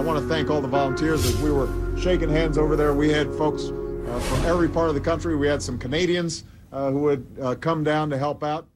want to thank all the volunteers. As we were shaking hands over there, we had folks from every part of the country. We had some Canadians who had come down to help out.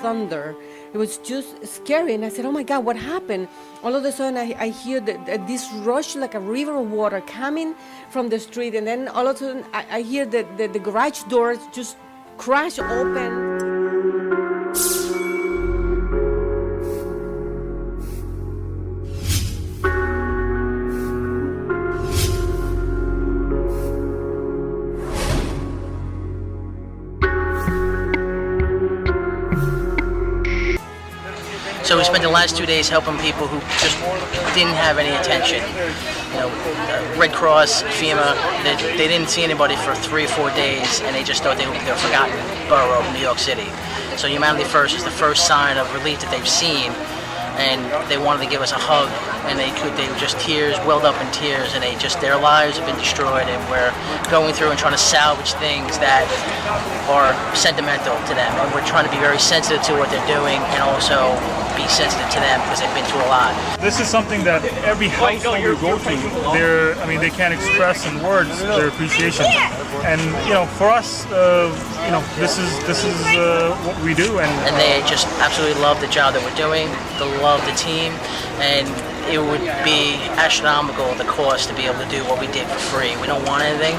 Thunder. It was just scary, and I said, oh my God, what happened? All of a sudden I hear this rush like a river of water coming from the street, and then all of a sudden I hear the garage doors just crash open. So we spent the last 2 days helping people who just didn't have any attention. You know, Red Cross, FEMA, they didn't see anybody for 3 or 4 days, and they just thought they were a forgotten borough of New York City. So Humanity First is the first sign of relief that they've seen, and they wanted to give us a hug, and they were just tears, welled up in tears, and their lives have been destroyed, and we're going through and trying to salvage things that are sentimental to them, and we're trying to be very sensitive to what they're doing, and also be sensitive to them because they've been through a lot. This is something that every household you go to, they can't express in words their appreciation. And for us, this is what we do. And they just absolutely love the job that we're doing. They love the team, and it would be astronomical the cost to be able to do what we did for free. We don't want anything.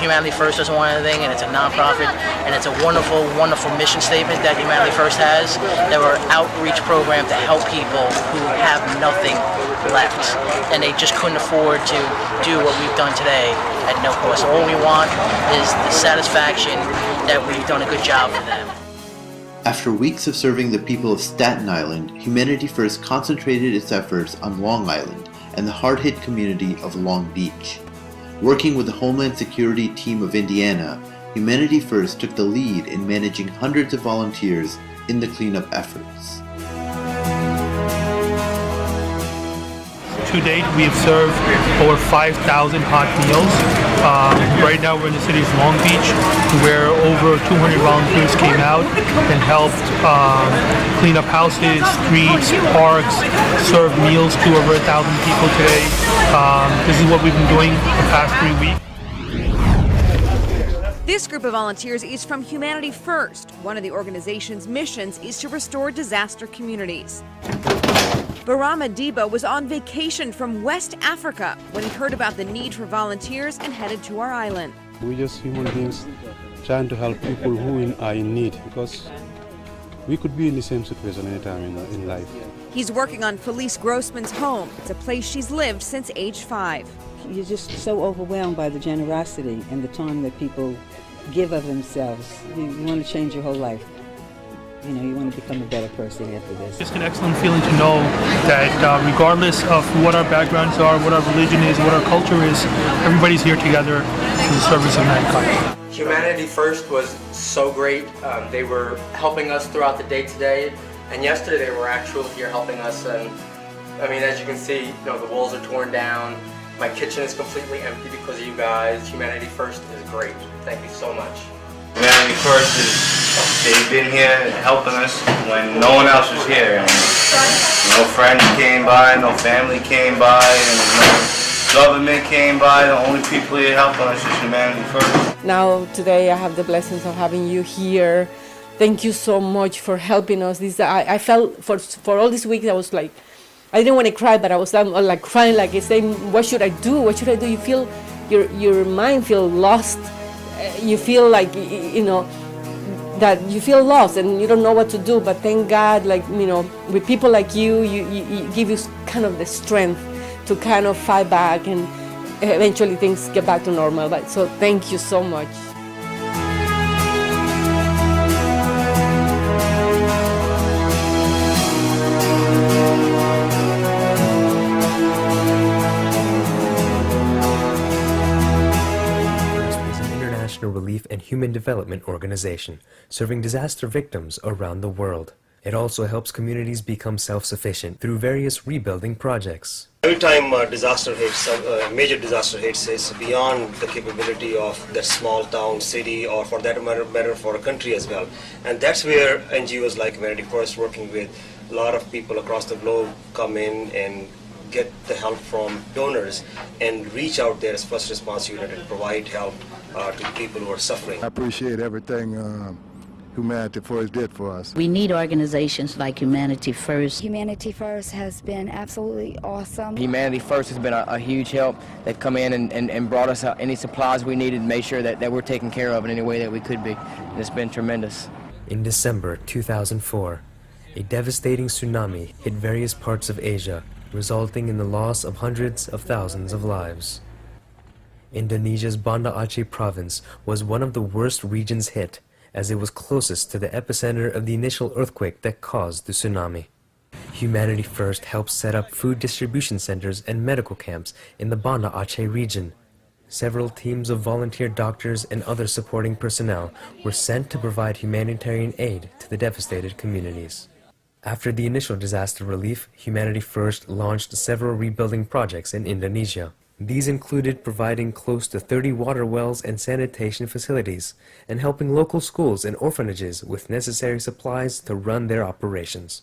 Humanity First doesn't want anything, and it's a nonprofit, and it's a wonderful, wonderful mission statement that Humanity First has. That we're an outreach program to help people who have nothing left, and they just couldn't afford to do what we've done today at no cost. All we want is the satisfaction that we've done a good job for them. After weeks of serving the people of Staten Island, Humanity First concentrated its efforts on Long Island and the hard-hit community of Long Beach. Working with the Homeland Security team of Indiana, Humanity First took the lead in managing hundreds of volunteers in the cleanup efforts. to date, we have served over 5,000 hot meals. Right now we're in the city of Long Beach, where over 200 volunteers came out and helped clean up houses, streets, parks, serve meals to over 1,000 people today. This is what we've been doing the past 3 weeks. This group of volunteers is from Humanity First. One of the organization's missions is to restore disaster communities. Barama Debo was on vacation from West Africa when he heard about the need for volunteers and headed to our island. We're just human beings trying to help people who are in need, because we could be in the same situation anytime in life. He's working on Felice Grossman's home. It's a place she's lived since age 5. You're just so overwhelmed by the generosity and the time that people give of themselves. You want to change your whole life. You know, you want to become a better person after this. It's an excellent feeling to know that regardless of what our backgrounds are, what our religion is, what our culture is, everybody's here together in the service of mankind. Humanity First was so great. They were helping us throughout the day today, and yesterday they were actually here helping us. And I mean, as you can see, the walls are torn down. My kitchen is completely empty because of you guys. Humanity First is great. Thank you so much. Humanity First they've been here helping us when no one else was here. And no friends came by, no family came by, and no government came by. The only people here helping us is Humanity First. Now, today I have the blessings of having you here. Thank you so much for helping us. I felt for all these weeks I was like, I didn't want to cry, but I was like crying, like saying, what should I do? What should I do? You feel, your mind feels lost. You feel like, that you feel lost and you don't know what to do. But thank God, with people like you, you give you kind of the strength to kind of fight back, and eventually things get back to normal. But so thank you so much. international relief and human development organization, serving disaster victims around the world. It also helps communities become self-sufficient through various rebuilding projects. Every time a disaster hits, a major disaster hits, is beyond the capability of that small town, city, or for that matter for a country as well. And that's where NGOs like Humanity First, working with a lot of people across the globe, come in and get the help from donors and reach out there as first response unit and provide help to people who are suffering. I appreciate everything Humanity First did for us. We need organizations like Humanity First. Humanity First has been absolutely awesome. Humanity First has been a huge help. They've come in and brought us any supplies we needed and made sure that we're taken care of in any way that we could be. And it's been tremendous. In December 2004, a devastating tsunami hit various parts of Asia, resulting in the loss of hundreds of thousands of lives. Indonesia's Banda Aceh province was one of the worst regions hit, as it was closest to the epicenter of the initial earthquake that caused the tsunami. Humanity First helped set up food distribution centers and medical camps in the Banda Aceh region. Several teams of volunteer doctors and other supporting personnel were sent to provide humanitarian aid to the devastated communities. After the initial disaster relief, Humanity First launched several rebuilding projects in Indonesia. These included providing close to 30 water wells and sanitation facilities, and helping local schools and orphanages with necessary supplies to run their operations.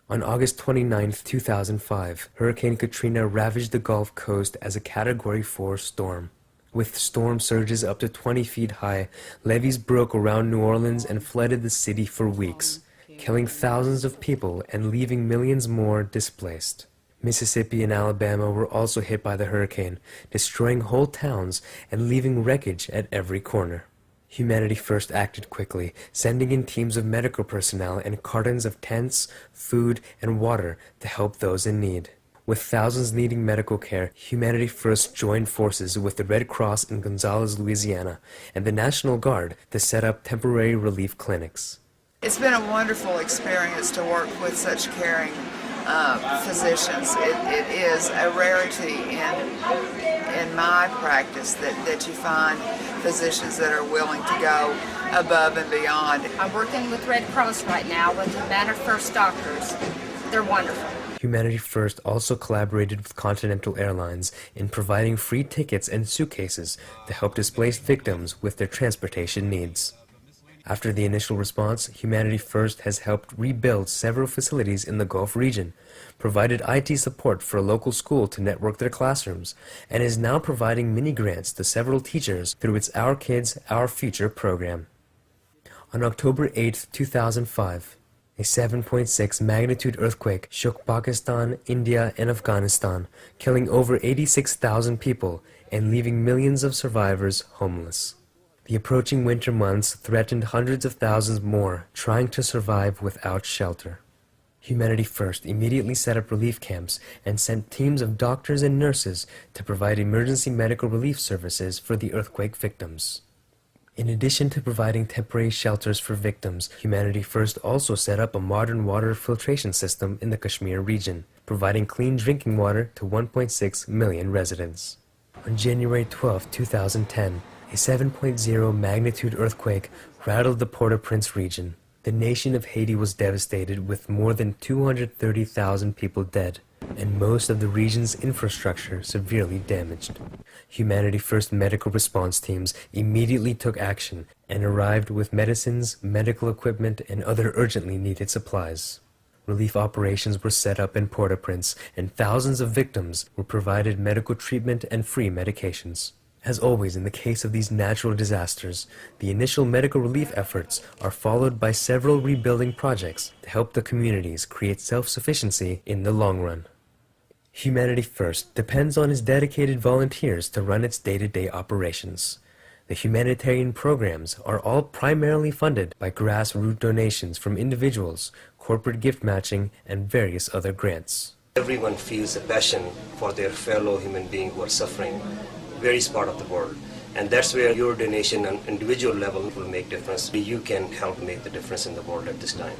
On August 29, 2005, Hurricane Katrina ravaged the Gulf Coast as a Category 4 storm. With storm surges up to 20 feet high, levees broke around New Orleans and flooded the city for weeks, killing thousands of people and leaving millions more displaced. Mississippi and Alabama were also hit by the hurricane, destroying whole towns and leaving wreckage at every corner. Humanity First acted quickly, sending in teams of medical personnel and cartons of tents, food, and water to help those in need. With thousands needing medical care, Humanity First joined forces with the Red Cross in Gonzales, Louisiana, and the National Guard to set up temporary relief clinics. It's been a wonderful experience to work with such caring physicians. It is a rarity in my practice that you find physicians that are willing to go above and beyond. I'm working with Red Cross right now with Humanity First doctors. They're wonderful. Humanity First also collaborated with Continental Airlines in providing free tickets and suitcases to help displaced victims with their transportation needs. After the initial response, Humanity First has helped rebuild several facilities in the Gulf region, provided IT support for a local school to network their classrooms, and is now providing mini-grants to several teachers through its Our Kids, Our Future program. On October 8, 2005, a 7.6 magnitude earthquake shook Pakistan, India, and Afghanistan, killing over 86,000 people and leaving millions of survivors homeless. The approaching winter months threatened hundreds of thousands more trying to survive without shelter. Humanity First immediately set up relief camps and sent teams of doctors and nurses to provide emergency medical relief services for the earthquake victims. In addition to providing temporary shelters for victims, Humanity First also set up a modern water filtration system in the Kashmir region, providing clean drinking water to 1.6 million residents. On January 12, 2010, a 7.0 magnitude earthquake rattled the Port-au-Prince region. The nation of Haiti was devastated with more than 230,000 people dead, and most of the region's infrastructure severely damaged. Humanity First medical response teams immediately took action and arrived with medicines, medical equipment, and other urgently needed supplies. Relief operations were set up in Port-au-Prince, and thousands of victims were provided medical treatment and free medications. As always in the case of these natural disasters, the initial medical relief efforts are followed by several rebuilding projects to help the communities create self-sufficiency in the long run. Humanity First depends on its dedicated volunteers to run its day-to-day operations. The humanitarian programs are all primarily funded by grassroots donations from individuals, corporate gift matching, and various other grants. Everyone feels a passion for their fellow human being who are suffering various part of the world, and that's where your donation on individual level will make difference. You can help make the difference in the world at this time.